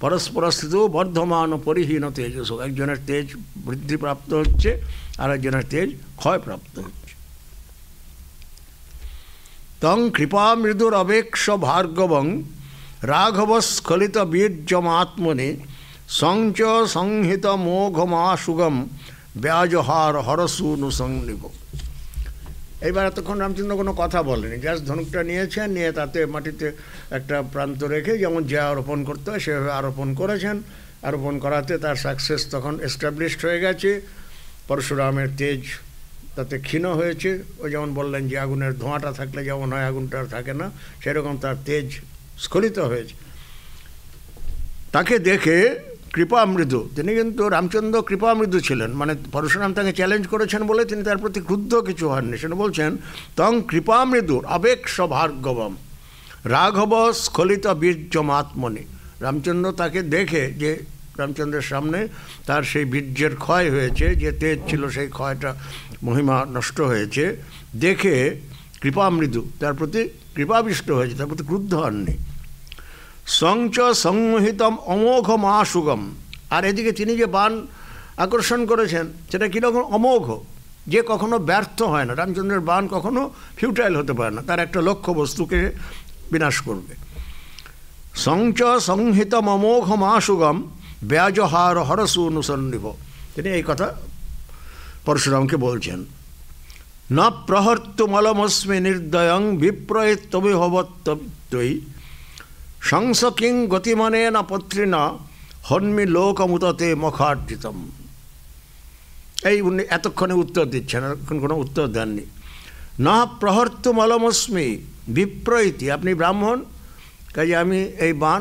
পরস্পর স্থিত বর্ধমান পরিহীন তেজস, একজনের তেজ বৃদ্ধিপ্রাপ্ত হচ্ছে আর একজনের তেজ ক্ষয়প্রাপ্ত হচ্ছে। তং কৃপামৃদুর অবেক্ষ ভার্গবং রাঘব স্খলিত বীর্যমাত্মনি সংচ সংহিত মোঘমাশুগম ব্যাজহার হরসুনুসংনিব। এইবার এতক্ষণ রামচন্দ্র কোনো কথা বলেনি, জাস্ট ধনুকটা নিয়েছেন, নিয়ে তাতে মাটিতে একটা প্রান্ত রেখে যেমন যে আরোপণ করতে হয় সেভাবে আরোপণ করেছেন। আরোপণ করাতে তার সাকসেস তখন এস্টাবলিশড হয়ে গেছে। পরশুরামের তেজ তাতে ক্ষীণ হয়েছে, ওই যেমন বললেন যে আগুনের ধোঁয়াটা থাকলে যেমন হয় আগুনটা আর থাকে না, সেরকম তার তেজ স্খলিত হয়েছে। তাকে দেখে কৃপামৃদু, তিনি কিন্তু রামচন্দ্র কৃপামৃদু ছিলেন, মানে পরশুরাম তাকে চ্যালেঞ্জ করেছেন বলে তিনি তার প্রতি ক্রুদ্ধ কিছু হননি। সেটা বলছেন তং কৃপামৃদুর অবেক্ষ ভার্গবম রাঘব স্খলিত বীর্যমাত্মনি। রামচন্দ্র তাকে দেখে, যে রামচন্দ্রের সামনে তার সেই বীর্যের ক্ষয় হয়েছে, যে তেজ ছিল সেই ক্ষয়টা মহিমা নষ্ট হয়েছে, দেখে কৃপামৃদু তার প্রতি কৃপাবিষ্ট হয়েছে, তার প্রতি ক্রুদ্ধ হননি। সংচ সংহিতম অমোঘ মাশুগম, আর এদিকে তিনি যে বাণ আকর্ষণ করেছেন সেটা কীরকম অমোঘ, যে কখনো ব্যর্থ হয় না। রামচন্দ্রের বাণ কখনো ফিউটাইল হতে পারে না, তার একটা লক্ষ্য বস্তুকে বিনাশ করবে। সংচ সংহিতম অমোঘ মাশুগম ব্যাজহার হরসুনুসন্নিভ, তিনি এই কথা পরশুরামকে বলছেন। ন প্রহর্তুমলমস্মি নির্দয়ং বিপ্রয়িত্তবিভবত্তৈ সংসকিং গতিমানেন পত্রিনা হন্মি লোকমুততে মখার্জিতম। এই উনি এতক্ষণে উত্তর দিচ্ছেন, এখন কোনো উত্তর দেননি। না প্রহর্তুমলমস্মি বিপ্রয়িতি, আপনি ব্রাহ্মণ, কাজে আমি এই বাণ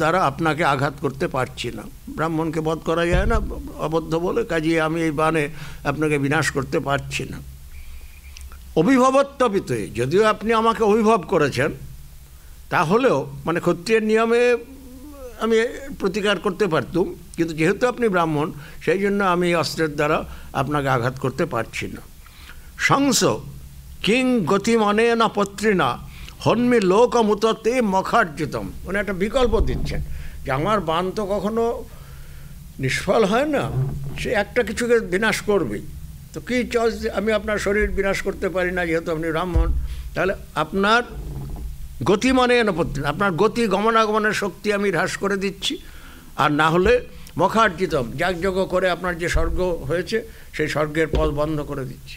দ্বারা আপনাকে আঘাত করতে পারছি না। ব্রাহ্মণকে বধ করা যায় না অবদ্ধ বলে, কাজে আমি এই বাণে আপনাকে বিনাশ করতে পারছি না। অভিভবত্তপিতে, যদিও আপনি আমাকে অভিভব করেছেন, তাহলেও মানে ক্ষত্রিয়ের নিয়মে আমি প্রতিকার করতে পারতুম, কিন্তু যেহেতু আপনি ব্রাহ্মণ সেই জন্য আমি অস্ত্রের দ্বারা আপনাকে আঘাত করতে পারছি না। সংস কিং গতিমনে না পত্রিনা হন্মি লোকমুততে মখার্জিতম, মানে একটা বিকল্প দিচ্ছেন যে আমার বাণ তো কখনো নিষ্ফল হয় না, সে একটা কিছুকে বিনাশ করবেই। তো কী চয়েস, আমি আপনার শরীর বিনাশ করতে পারি না যেহেতু আপনি ব্রাহ্মণ, তাহলে আপনার গতিমানে নপত্তি, আপনার গতি গমনাগমনের শক্তি আমি হ্রাস করে দিচ্ছি, আর না হলে মখার্জিতম, যাগযজ্ঞ করে আপনার যে স্বর্গ হয়েছে সেই স্বর্গের পথ বন্ধ করে দিচ্ছে।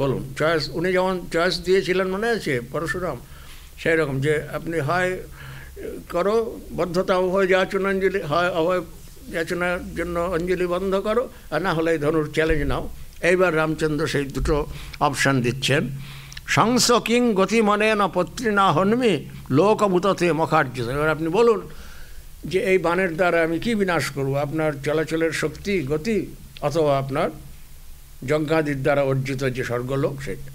বলুন, চয়েস, উনি যেমন চয়েস দিয়েছিলেন মনে আছে পরশুরাম, সেই রকম যে আপনি হয় করো বদ্ধতা উভয় যাচনাঞ্জলি, হয় অভয় যাচনার জন্য অঞ্জলি বন্ধ করো, আর না হলে এই ধনুর চ্যালেঞ্জ নাও। এইবার রামচন্দ্র সেই দুটো অপশান দিচ্ছেন। সংস কিং গতি মনে না পত্রী না হন্মি লোকভূততে মখার্জিত। এবার আপনি বলুন যে এই বাণের দ্বারা আমি কি বিনাশ করব, আপনার চলাচলের শক্তি গতি, অথবা আপনার যজ্ঞাদির দ্বারা অর্জিত যে স্বর্গলোক সেটা।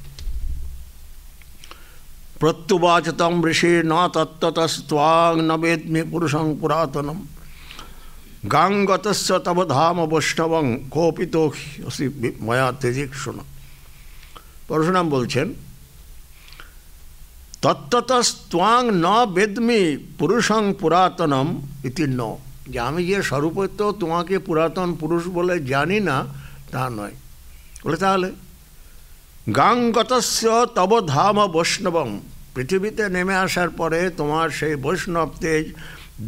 প্রত্যুবাচতম ঋষি ন তত্ত্বতস্ত্বাং ন বেদমি পুরুষং পুরাতনম গাঙ্গতস্য তব ধাম বৈষ্ণবং কোপিতোসি ময়া তেজিক্ষণ। পরশুরাম বলছেন, তত্ত্বতস্ত্বাং ন বেদমি পুরুষং পুরাতনম ইতি ন, যে আমি যে স্বরূপত তোমাকে পুরাতন পুরুষ বলে জানি না তা নয়। বলে তাহলে গাঙ্গতস্য তব ধাম বৈষ্ণবং, পৃথিবীতে নেমে আসার পরে তোমার সেই বৈষ্ণব তেজ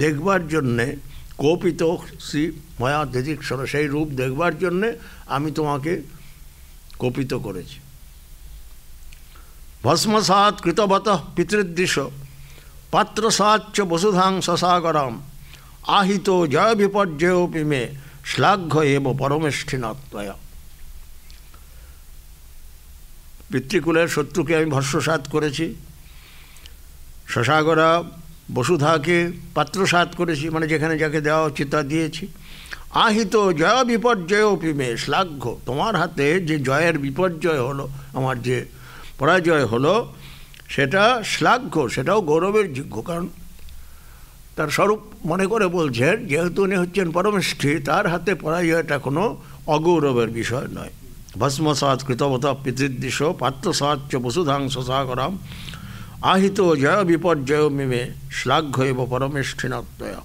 দেখবার জন্যে কোপিত শ্রী ময়া তেজিক্ষণ, সেই রূপ দেখবার জন্যে আমি তোমাকে কোপিত করেছি। ভস্মসাৎ কৃতবত পিতৃদৃশ পাত্রসাচ্চ বসুধাং সসাগরাম আহিত জয় বিপর্যয়োপি মে শ্লাঘ্য এব পরমেষ্ঠিনাত্ময়া। পিতৃকুলের শত্রুকে আমি ভস্মসাৎ করেছি, সসাগরা বসুধাকে পাত্রসাৎ করেছি, মানে যেখানে যাকে দেওয়া উচিত তা দিয়েছি। আহিত জয় বিপর্যয়োপি মে শ্লাঘ্য, তোমার হাতে যে জয়ের বিপর্যয় হলো, আমার যে পরাজয় হলো, সেটা শ্লাঘ্য, সেটাও গৌরবের যোগ্য। কারণ তার স্বরূপ মনে করে বলছেন, যেহেতু উনি হচ্ছেন পরমেষ্ঠী, তার হাতে পরাজয়টা কোনো অগৌরবের বিষয় নয়। ভস্মসাৎ কৃতবত পিতৃদৃশ পাত্রসাচ্চ বসুধাং সসাগরাম আহিত জয় বিপর্যয় মিমে শ্লাঘ্য এব পরমেষ্ঠিনাত্ময়া।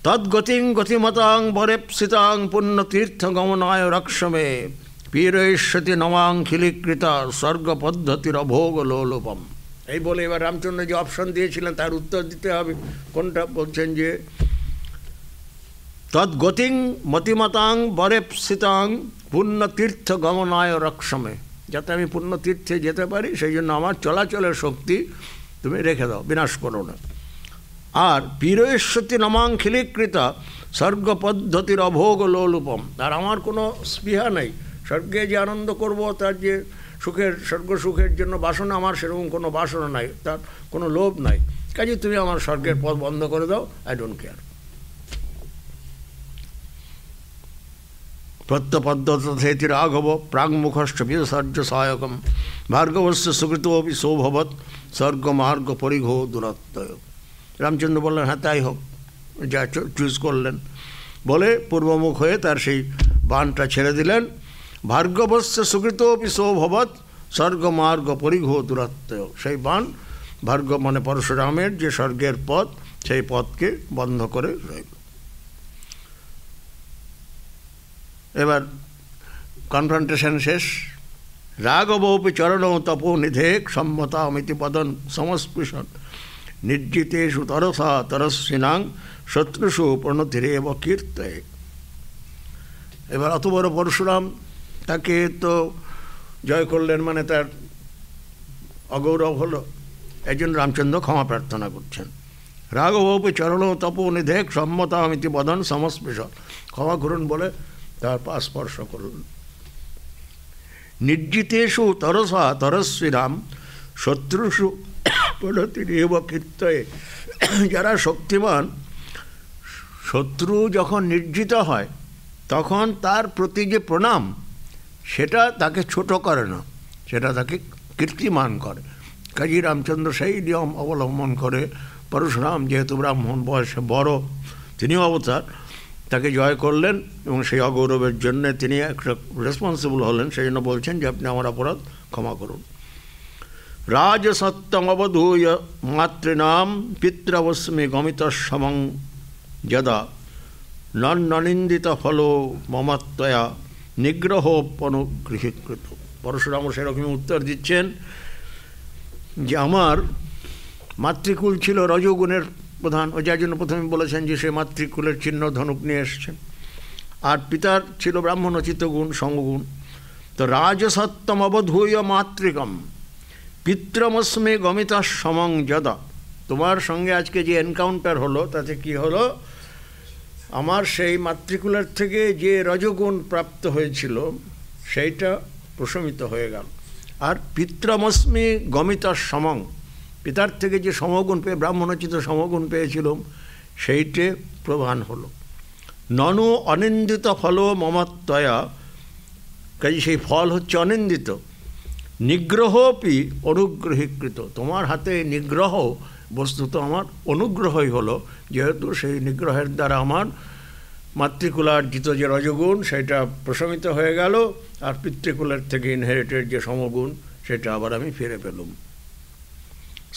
তদ্গতিং গতিমতাং বরেপ্সিতাং পুণ্যতীর্থ গমনায় রক্ষমে পীরৈষ্যতি নমাঙ্খিলীকৃতা স্বর্গ পদ্ধতির অভোগ লোলুপম। এই বলে এবার রামচন্দ্র যে অপশন দিয়েছিলেন তার উত্তর দিতে হবে। কোনটা? বলছেন যে তদ্গতিং মতিমতাং বরেপ্সিতাং পুণ্যতীর্থ গমনায় রক্ষমে, যাতে আমি পুণ্যতীর্থে যেতে পারি সেই জন্য আমার চলাচলের শক্তি তুমি রেখে দাও, বিনাশ করো না। আর পীরৈষ্যতি নমাঙ্খিলীকৃতা স্বর্গ পদ্ধতির অভোগ লোলুপম, আর আমার কোনো স্পৃহা নেই, স্বর্গে যে আনন্দ করব তার যে সুখের, স্বর্গ সুখের জন্য বাসনা, আমার সেরকম কোনো বাসনা নাই, তার কোনো লোভ নাই। কাজে তুমি আমার স্বর্গের পথ বন্ধ করে দাও, আই ডোন্ট কেয়ার। প্রত্যপদ্ধতি রাঘব প্রাংমুখশ্চ বিসর্য সহায়কম ভার্গবস্য সুকৃতোপি সৌভবৎ স্বর্গ মার্গ পরিঘো দূরত্বয়। রামচন্দ্র বললেন, হ্যাঁ তাই হোক, যা চুজ করলেন। বলে পূর্বমুখ হয়ে তার সেই বাণটা ছেড়ে দিলেন। ভার্গবস্য সুকৃতোপি সৌভবৎ স্বর্গ মার্গ পরিঘো দূরত্বয়। সেই বাণ ভার্গব মানে পরশুরামের যে স্বর্গের পথ, সেই পথকে বন্ধ করে রইল। এবার কনফ্রন্টেশন শেষ। রাঘবৌপি চরণ তপো নিধেক সম্মতামিতি পদন সংস্পৃশন নির্জিতেষু তরসা তরস্বিনাং শত্রুষু প্রণতিরেব কীর্তয়ে। এবার অত বড় পরশুরাম, তাকে তো জয় করলেন, মানে তার অগৌরব হলো। এই জন্য রামচন্দ্র ক্ষমা প্রার্থনা করছেন। রাঘবৌপি চরণ তপো নিধেক সম্মতামিতি বদন সংস্পৃশন, ক্ষমা করুন বলে তার পা স্পর্শ করলেন। নির্জিতেষু তরসা তরস্বিনাম শত্রুষু প্রণতিরেব কীর্তয়ে। যারা শক্তিমান, শত্রু যখন নির্জিত হয় তখন তার প্রতি যে প্রণাম, সেটা তাকে ছোট করে না, সেটা তাকে কীর্তিমান করে। কাজী রামচন্দ্র সেই নিয়ম অবলম্বন করে পরশুরাম, যেহেতু ব্রাহ্মণ বয়সে বড়, তিনিও অবতার, তাকে জয় করলেন এবং সেই অগৌরবের জন্য তিনি একটা রেসপন্সিবল হলেন। সেই জন্য বলছেন যে আপনি আমার অপরাধ ক্ষমা করুন। রাজসত্যম অবধূয় মাতৃনাম পিতৃবস্মি গমিত সমং যদা নন্দিত ফল মমত্বয়া নিগ্রহপনুগৃহীকৃত। পরশুরামও সেরকমই উত্তর দিচ্ছেন যে আমার মাতৃকুল ছিল রজগুণের প্রধান, ও যার জন্য প্রথমে বলেছেন যে সে মাতৃকুলের চিহ্ন ধনুক নিয়ে এসছেন। আর পিতার ছিল ব্রাহ্মণোচিত গুণ, সঙ্গগুণ। তো রাজসত্তম অবধূয় মাতৃকম পিত্রমস্মে গমিতা সমং যদা। তোমার সঙ্গে আজকে যে এনকাউন্টার হলো তাতে কি হলো, আমার সেই মাতৃকুলের থেকে যে রজগুণ প্রাপ্ত হয়েছিল সেইটা প্রশমিত হয়ে গেল। আর পিত্রমস্মি গমিতা সমং, পিতার থেকে যে সমগুণ পেয়ে ব্রাহ্মণোচিত সমগুণ পেয়েছিলাম সেইটে প্রধান হলো। ননু অনিন্দিত ফল মমত্বয়া, কাজে সেই ফল হচ্ছে অনিন্দিত। নিগ্রহপি অনুগ্রহীকৃত, তোমার হাতে নিগ্রহ বস্তুত আমার অনুগ্রহই হলো, যেহেতু সেই নিগ্রহের দ্বারা আমার মাতৃকুলার্জিত যে রজগুণ সেটা প্রশমিত হয়ে গেল, আর পিতৃকুলের থেকে ইনহেরিটেড যে সমগুণ সেটা আবার আমি ফিরে পেলুম।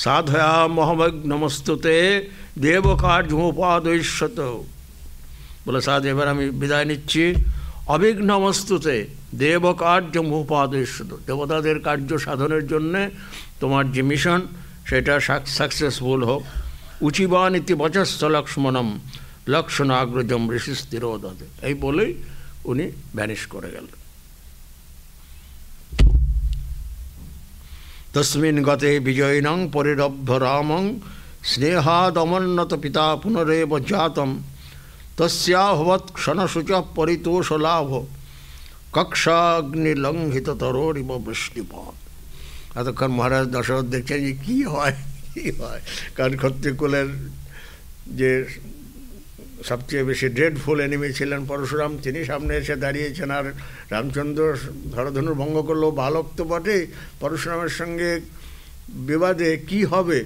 সাধয়া মহমগ নমস্তুতে দেবকার্যমোপাদৈষ্যত, বলে সাধু এবার আমি বিদায় নিচ্ছি। অবিঘ্নমস্তুতে দেবকার্যমোপাদৈষ্যত, দেবতাদের কার্য সাধনের জন্যে তোমার যে মিশন সেটা সাকসেসফুল হোক। উচিবান ইতি বচস্থ লক্ষ্মণম লক্ষণাগ্রজম ঋষি স্থিরোদতে, এই বলেই উনি ভ্যানিশ করে গেলেন। তস্মিন গতে বিজয়িনং পরিরব্ধ রামং স্নেহাদমন্নত পিতা পুনরেব জাতম তস্যাভবৎ ক্ষণশুচ পরিতোষলাভ কক্ষাগ্নিলঙ্ঘিত তরোরিব বৃষ্টিপাত। এতক্ষণ মহারাজ দশরথ দেখছেন যে কী হয়, কারণ ক্ষত্রিকুলের যে সবচেয়ে বেশি ড্রেডফুল এনিমি ছিলেন পরশুরাম, তিনি সামনে এসে দাঁড়িয়েছেন। আর রামচন্দ্র ধরধনুর ভঙ্গ করলেও বালক তো বটে, পরশুরামের সঙ্গে বিবাদে কি হবে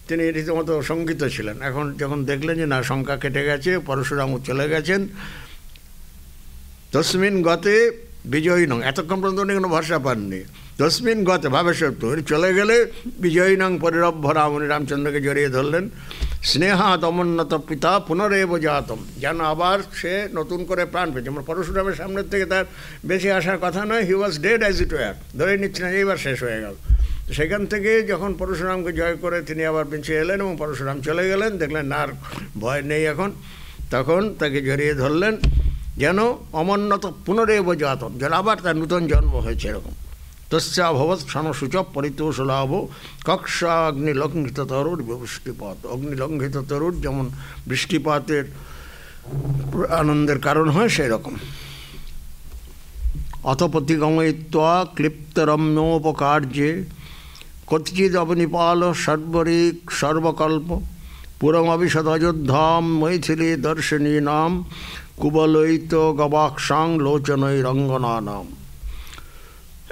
তিনি রীতিমতো শঙ্কিত ছিলেন। এখন যখন দেখলেন যে না, শঙ্কা কেটে গেছে, পরশুরামও চলে গেছেন, তস্মিন গতে বিজয়ী নং, এতক্ষণ পর্যন্ত উনি কোনো ভরসা পাননি। তস্মিন গতে ভাবে সত্য, চলে গেলে বিজয়ী নং পরিরব্ধ রাম, উনি রামচন্দ্রকে জড়িয়ে ধরলেন। স্নেহাদ অমন্নত পিতা পুনরেব জাতম, যেন আবার সে নতুন করে প্রাণ পেয়েছে। যেমন পরশুরামের সামনের থেকে তার বেশি আসার কথা নয়, he was dead as it were, ধরে নিচ্ছিলেন এইবার শেষ হয়ে গেল। সেখান থেকে যখন পরশুরামকে জয় করে তিনি আবার বেঁচে এলেন এবং পরশুরাম চলে গেলেন, দেখলেন না আর ভয় নেই এখন, তখন তাকে জড়িয়ে ধরলেন যেন অমন্নত পুনরেব জাতম, যেন আবার তার নূতন জন্ম হয়েছে এরকম। তস্যাভবৎ ক্ষণশুচ পরিতোষলাভ কক্ষা অগ্নিলঙ্ঘিত তরুর বৃষ্টিপাত, অগ্নিলঙ্ঘিত তরুর যেমন বৃষ্টিপাতের আনন্দের কারণ হয় সেই রকম। অথপতিগময়িত্বা ক্লিপ্তরম্যোপকার্যে কতিচিদ অবনিপাল সর্বরিক সর্বকল্প পুরমবিশদ অযোধ্যাম মৈথিলী দর্শনী নাম কুবলয়িত গবাক্ষাং লোচনৈ রঙ্গনা নাম।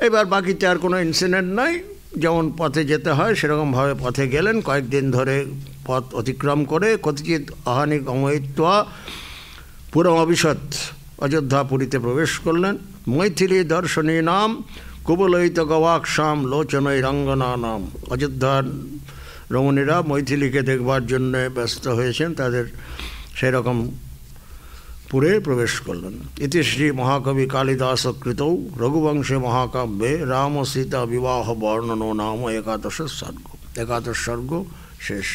এবার বাকিতে আর কোনো ইনসিডেন্ট নাই, যেমন পথে যেতে হয় সেরকমভাবে পথে গেলেন। কয়েকদিন ধরে পথ অতিক্রম করে কতিচিৎ আহানি গময়িত্বা পুরম অবিশদ অযোধ্যাপুরীতে প্রবেশ করলেন। মৈথিলী দর্শনী নাম কুবলয়িত গবাক্ষাম লোচনৈ রঙ্গনা নাম, অযোধ্যার রমণীরা মৈথিলীকে দেখবার জন্য ব্যস্ত হয়েছেন, তাদের সেরকম পুরে প্রবেশ করলেন। ইতি শ্রী মহাকবি কালিদাসকৃত রঘুবংশে মহাকাব্যে রাম সীতা বিবাহ বর্ণন নাম একাদশ সর্গ। একাদশ সর্গ শেষ।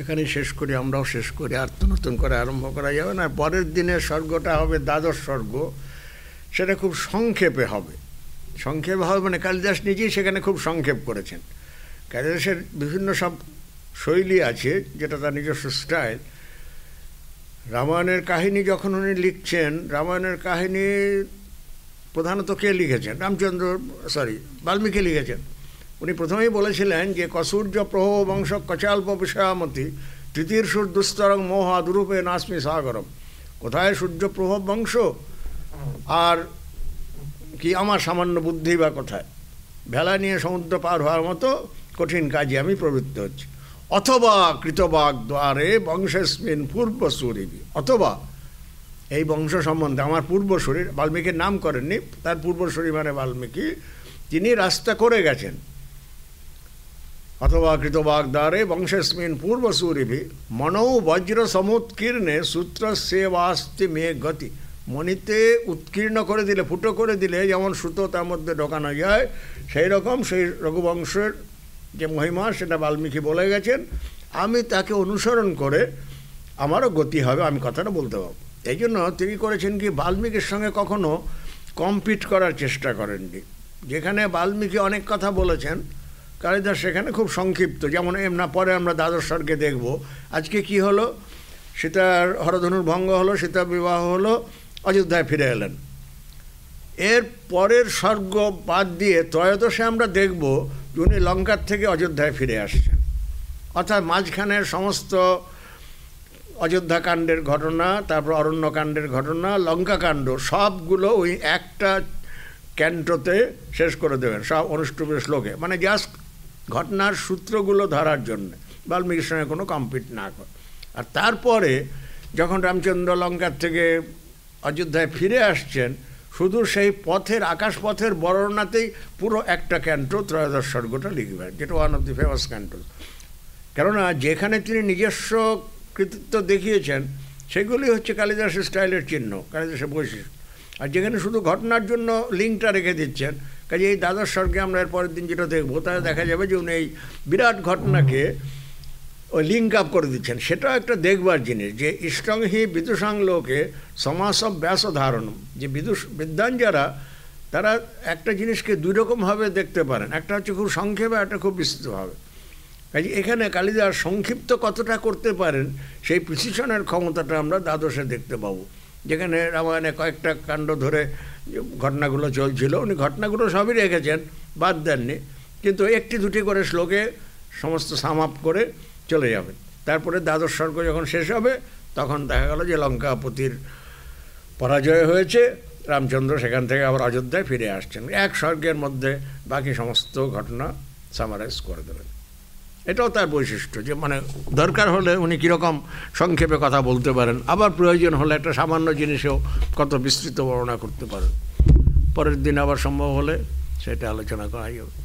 এখানেই শেষ করি, আমরাও শেষ করি, আর তো নতুন করে আরম্ভ করা যাবে না। পরের দিনের স্বর্গটা হবে দ্বাদশ স্বর্গ, সেটা খুব সংক্ষেপে হবে। সংক্ষেপে হবে মানে কালিদাস নিজেই সেখানে খুব সংক্ষেপ করেছেন। কালিদাসের বিভিন্ন সব শৈলী আছে, যেটা তার নিজস্ব স্টাইল। রামায়ণের কাহিনী যখন উনি লিখছেন, রামায়ণের কাহিনী প্রধানত কে লিখেছেন? বাল্মীকি লিখেছেন। উনি প্রথমেই বলেছিলেন যে কসূর্য প্রহ বংশ কচাল্প বিষয়ামতি তৃতীয় দুস্তরং মোহ দুরূপে নাস্মি সাগরম। কোথায় সূর্যপ্রভ বংশ আর কি আমার সামান্য বুদ্ধি বা কোথায়? ভেলা নিয়ে সমুদ্র পার হওয়ার মতো কঠিন কাজে আমি প্রবৃত্ত হচ্ছি। অথবা কৃতবাগ দ্বারে বংশেস্মিন পূর্বসূরিবি, অথবা এই বংশ সম্বন্ধে আমার পূর্বসূরি, বাল্মীকির নাম করেননি, তার পূর্বসূরি মানে বাল্মীকি, তিনি রাস্তা করে গেছেন। অথবা কৃতবাগ দ্বারে বংশেস্মিন পূর্বসূরিবি মনৌ বজ্র সমুৎকীর্ণে সূত্র সেবাস্তি মে গতি। মণিতে উৎকীর্ণ করে দিলে, ফুটো করে দিলে যেমন সুতো তার মধ্যে ঢোকানো যায়, সেই রকম সেই রঘুবংশের যে মহিমা সেটা বাল্মীকি বলে গেছেন, আমি তাকে অনুসরণ করে আমারও গতি হবে, আমি কথাটা বলতে পারবো। এই জন্য তিনি করেছেন কি, বাল্মীকির সঙ্গে কখনো কম্পিট করার চেষ্টা করেননি। যেখানে বাল্মীকি অনেক কথা বলেছেন, কালিদাস সেখানে খুব সংক্ষিপ্ত। যেমন পরে আমরা দ্বাদশ স্বর্গে দেখব, আজকে কি হলো, সীতার হরধনুর ভঙ্গ হলো, সীতা বিবাহ হলো, অযোধ্যায় ফিরে এলেন। এর পরের স্বর্গ বাদ দিয়ে ত্রয়োদশে আমরা দেখব উনি লঙ্কার থেকে অযোধ্যায় ফিরে আসছেন। অর্থাৎ মাঝখানের সমস্ত অযোধ্যাকাণ্ডের ঘটনা, তারপর অরণ্যকাণ্ডের ঘটনা, লঙ্কাকাণ্ড সবগুলো ওই একটা ক্যান্টোতে শেষ করে দেবেন, সব অনুষ্টুপের শ্লোকে, মানে জাস্ট ঘটনার সূত্রগুলো ধরার জন্য, বাল্মীকির সঙ্গে কোনো কম্পিট না করে। আর তারপরে যখন রামচন্দ্র লঙ্কার থেকে অযোধ্যায় ফিরে আসছেন, শুধু সেই পথের, আকাশ পথের বর্ণনাতেই পুরো একটা ক্যান্টো ত্রয়োদশ স্বর্গটা লিখবেন, যেটা one of the famous canto. কেননা যেখানে তিনি নিজস্ব কৃতিত্ব দেখিয়েছেন সেগুলি হচ্ছে কালিদাসের স্টাইলের চিহ্ন, কালিদাসের বৈশিষ্ট্য। আর যেখানে শুধু ঘটনার জন্য লিঙ্কটা রেখে দিচ্ছেন, কাজে এই দ্বাদশ স্বর্গে আমরা এর পরের দিন যেটা দেখবো, তাহলে দেখা যাবে যে উনি এই বিরাট ঘটনাকে ওই লিঙ্ক আপ করে দিচ্ছেন। সেটাও একটা দেখবার জিনিস, যে ইষ্টং হি বিদুষাং লোকে সমাস ব্যাস ধারণম, যে বিদ্বান যারা, তারা একটা জিনিসকে দুই রকমভাবে দেখতে পারেন, একটা হচ্ছে খুব সংক্ষেপে, একটা খুব বিস্তৃতভাবে। কাজে এখানে কালিদাস সংক্ষিপ্ত কতটা করতে পারেন সেই প্রিসিশনের ক্ষমতাটা আমরা দ্বাদশে দেখতে পাবো। যেখানে রামায়ণে কয়েকটা কাণ্ড ধরে ঘটনাগুলো চলছিল, উনি ঘটনাগুলো সবই রেখেছেন, বাদ দেননি, কিন্তু একটি দুটি করে শ্লোকে সমস্ত সাম আপ করে চলে যাবেন। তারপরে দ্বাদশ স্বর্গ যখন শেষ হবে, তখন দেখা গেল যে লঙ্কাপতির পরাজয় হয়েছে, রামচন্দ্র সেখান থেকে আবার অযোধ্যায় ফিরে আসছেন। এক স্বর্গের মধ্যে বাকি সমস্ত ঘটনা সামারাইজ করে দেবেন। এটাও তার বৈশিষ্ট্য, যে মানে দরকার হলে উনি কীরকম সংক্ষেপে কথা বলতে পারেন, আবার প্রয়োজন হলে একটা সামান্য জিনিসেও কত বিস্তৃত বর্ণনা করতে পারেন। পরের দিন আবার সম্ভব হলে সেটা আলোচনা করা যাবে।